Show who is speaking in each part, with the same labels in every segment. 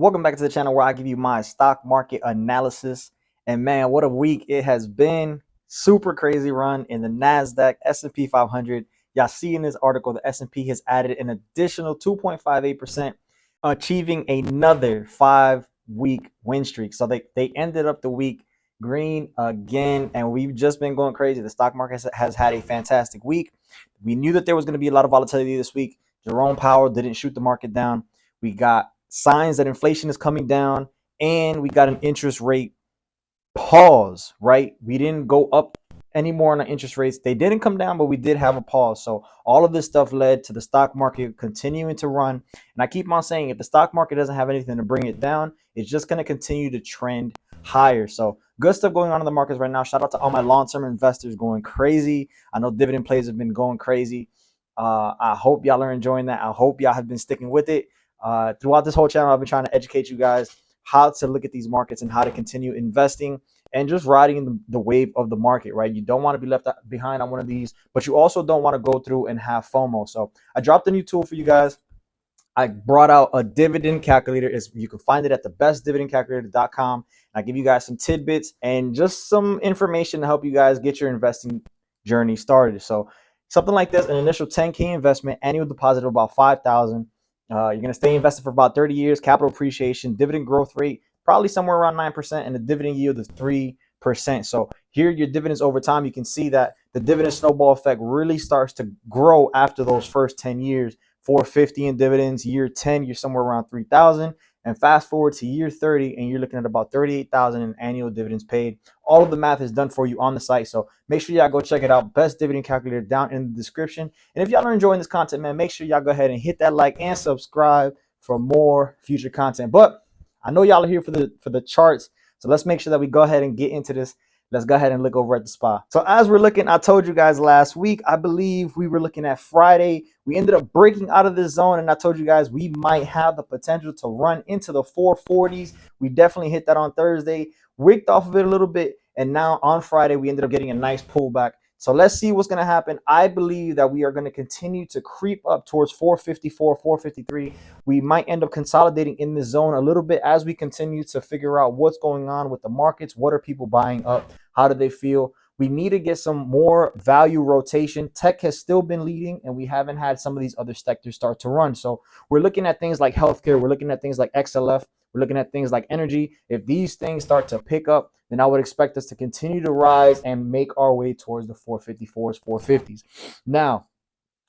Speaker 1: Welcome back to the channel where I give you my stock market analysis. And man, what a week it has been. Super crazy run in the NASDAQ, S&P 500. Y'all see in this article, the S&P has added an additional 2.58%, achieving another 5-week win streak. So they ended up the week green again, and we've just been going crazy. The stock market has had a fantastic week. We knew that there was going to be a lot of volatility this week. Jerome Powell didn't shoot the market down. We got signs that inflation is coming down, and we got an interest rate pause, right? We didn't go up anymore on the interest rates. They didn't come down, but we did have a pause. So all of this stuff led to the stock market continuing to run. And I keep on saying, if the stock market doesn't have anything to bring it down, it's just going to continue to trend higher. So good stuff going on in the markets right now. Shout out to all my long-term investors going crazy. I know dividend plays have been going crazy. I hope y'all are enjoying that. I hope y'all have been sticking with it. Throughout this whole channel, I've been trying to educate you guys how to look at these markets and how to continue investing and just riding the wave of the market, right? You don't want to be left behind on one of these, but you also don't want to go through and have FOMO. So I dropped a new tool for you guys. I brought out a dividend calculator. You can find it at thebestdividendcalculator.com. I give you guys some tidbits and just some information to help you guys get your investing journey started. So something like this, an initial 10K investment, annual deposit of about 5,000. You're going to stay invested for about 30 years, capital appreciation, dividend growth rate, probably somewhere around 9%, and the dividend yield is 3%. So here, your dividends over time, you can see that the dividend snowball effect really starts to grow after those first 10 years. 450 in dividends, year 10, you're somewhere around 3,000. And fast forward to year 30, and you're looking at about 38,000 in annual dividends paid. All of the math is done for you on the site. So make sure y'all go check it out. Best dividend calculator down in the description. And if y'all are enjoying this content, man, make sure y'all go ahead and hit that like and subscribe for more future content. But I know y'all are here for the charts. So let's make sure that we go ahead and get into this. Let's go ahead and look over at the SPY. So as we're looking, I told you guys last week, I believe we were looking at Friday. We ended up breaking out of this zone, and I told you guys we might have the potential to run into the 440s. We definitely hit that on Thursday, wicked off of it a little bit, and now on Friday, we ended up getting a nice pullback. So let's see what's going to happen. I believe that we are going to continue to creep up towards 454, 453. We might end up consolidating in this zone a little bit as we continue to figure out what's going on with the markets. What are people buying up? How do they feel? We need to get some more value rotation. Tech has still been leading, and we haven't had some of these other sectors start to run. So we're looking at things like healthcare. We're looking at things like XLF. We're looking at things like energy. If these things start to pick up, then I would expect us to continue to rise and make our way towards the 454s, 450s. Now,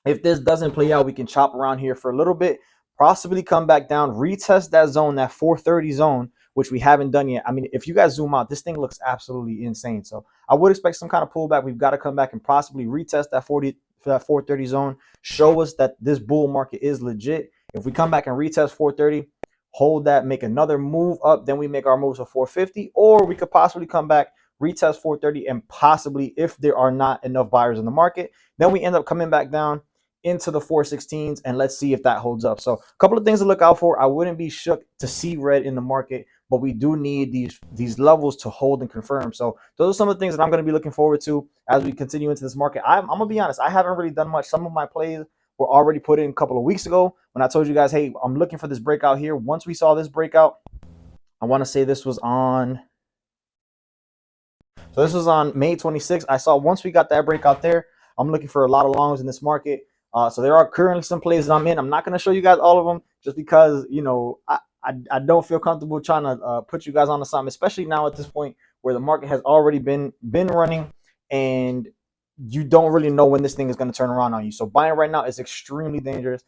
Speaker 1: if this doesn't play out, we can chop around here for a little bit, possibly come back down, retest that zone, that 430 zone, which we haven't done yet. I mean, if you guys zoom out, this thing looks absolutely insane. So I would expect some kind of pullback. We've got to come back and possibly retest that 430 zone, show us that this bull market is legit. If we come back and retest 430, hold that, make another move up, then we make our moves to 450, or we could possibly come back, retest 430, and possibly, if there are not enough buyers in the market, then we end up coming back down into the 416s, and let's see if that holds up. So a couple of things to look out for. I wouldn't be shook to see red in the market, but we do need these levels to hold and confirm. So those are some of the things that I'm going to be looking forward to as we continue into this market. I'm going to be honest, I haven't really done much. Some of my plays were already put in a couple of weeks ago when I told you guys, hey, I'm looking for this breakout here. Once we saw this breakout, I want to say this was on, so this was on May 26th. I saw once we got that breakout there, I'm looking for a lot of longs in this market. So there are currently some plays that I'm in. I'm not going to show you guys all of them just because, you know, I don't feel comfortable trying to put you guys on assignment, especially now at this point where the market has already been running and you don't really know when this thing is going to turn around on you. So buying right now is extremely dangerous.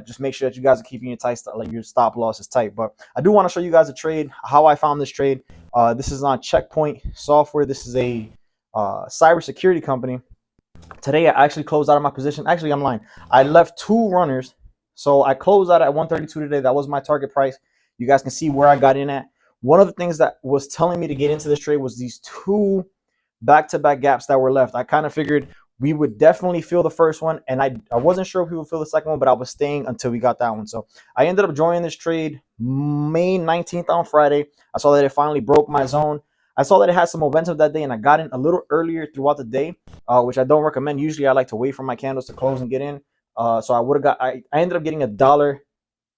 Speaker 1: Just make sure that you guys are keeping your your stop loss is tight. But I do want to show you guys a trade, how I found this trade. This is on Checkpoint Software. This is a cybersecurity company. Today I actually closed out of my position. Actually, I'm lying. I left two runners. So I closed out at 132 today. That was my target price. You guys can see where I got in at. One of the things that was telling me to get into this trade was these two back-to-back gaps that were left. I kind of figured we would definitely feel the first one, and I wasn't sure if we would feel the second one, but I was staying until we got that one. So I ended up joining this trade May 19th on Friday. I saw that it finally broke my zone. I saw that it had some momentum that day, and I got in a little earlier throughout the day, which I don't recommend. Usually I like to wait for my candles to close and get in. So I ended up getting $1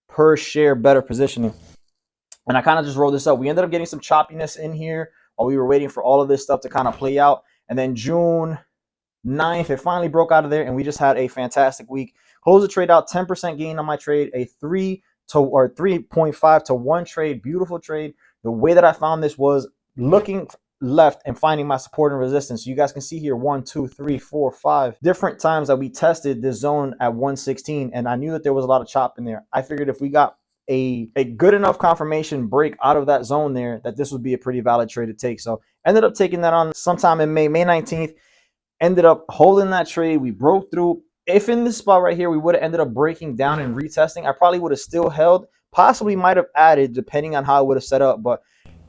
Speaker 1: per share better positioning. And I kind of just rolled this up. We ended up getting some choppiness in here while we were waiting for all of this stuff to kind of play out. And then June 9th, it finally broke out of there, and we just had a fantastic week. Closed the trade out, 10% gain on my trade, a 3.5 to 1 trade, beautiful trade. The way that I found this was looking left and finding my support and resistance. So you guys can see here 1, 2, 3, 4, 5 different times that we tested this zone at 116, and I knew that there was a lot of chop in there. I figured if we got a good enough confirmation break out of that zone there, that this would be a pretty valid trade to take. So ended up taking that on sometime in May 19th. Ended up holding that trade. We broke through. If in this spot right here we would have ended up breaking down and retesting, I probably would have still held, possibly might have added depending on how I would have set up, but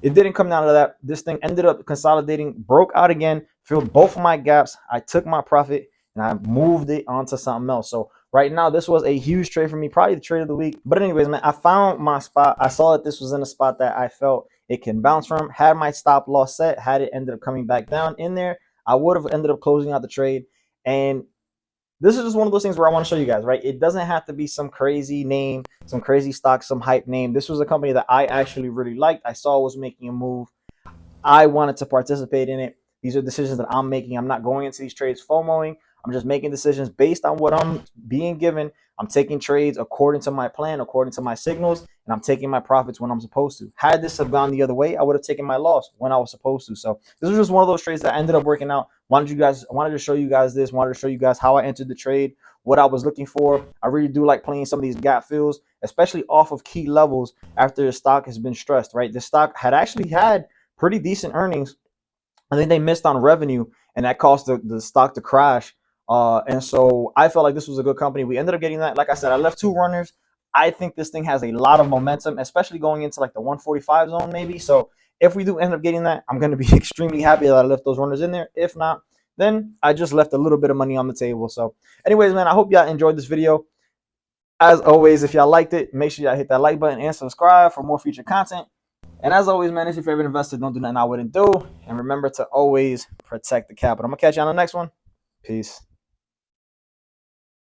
Speaker 1: it didn't come down to that. This thing ended up consolidating, broke out again, filled both of my gaps. I took my profit and I moved it onto something else. So right now, this was a huge trade for me, probably the trade of the week. But anyways, man, I found my spot. I saw that this was in a spot that I felt it can bounce from. Had my stop loss set, had it ended up coming back down in there, I would have ended up closing out the trade. And this is just one of those things where I want to show you guys, right? It doesn't have to be some crazy name, some crazy stock, some hype name. This was a company that I actually really liked. I saw was making a move. I wanted to participate in it. These are decisions that I'm making. I'm not going into these trades FOMOing. I'm just making decisions based on what I'm being given. I'm taking trades according to my plan, according to my signals, and I'm taking my profits when I'm supposed to. Had this have gone the other way, I would have taken my loss when I was supposed to. So this was just one of those trades that ended up working out. Wanted to show you guys this. Wanted to show you guys how I entered the trade, what I was looking for. I really do like playing some of these gap fills, especially off of key levels after the stock has been stressed, right? The stock had actually had pretty decent earnings. I think they missed on revenue, and that caused the stock to crash. And so I felt like this was a good company. We ended up getting that. Like I said, I left 2 runners. I think this thing has a lot of momentum, especially going into like the 145 zone maybe. So if we do end up getting that, I'm going to be extremely happy that I left those runners in there. If not, then I just left a little bit of money on the table. So anyways, man, I hope y'all enjoyed this video. As always, if y'all liked it, make sure y'all hit that like button and subscribe for more future content. And as always, man, it's your favorite investor. Don't do nothing I wouldn't do. And remember to always protect the capital. I'm going to catch you on the next one. Peace.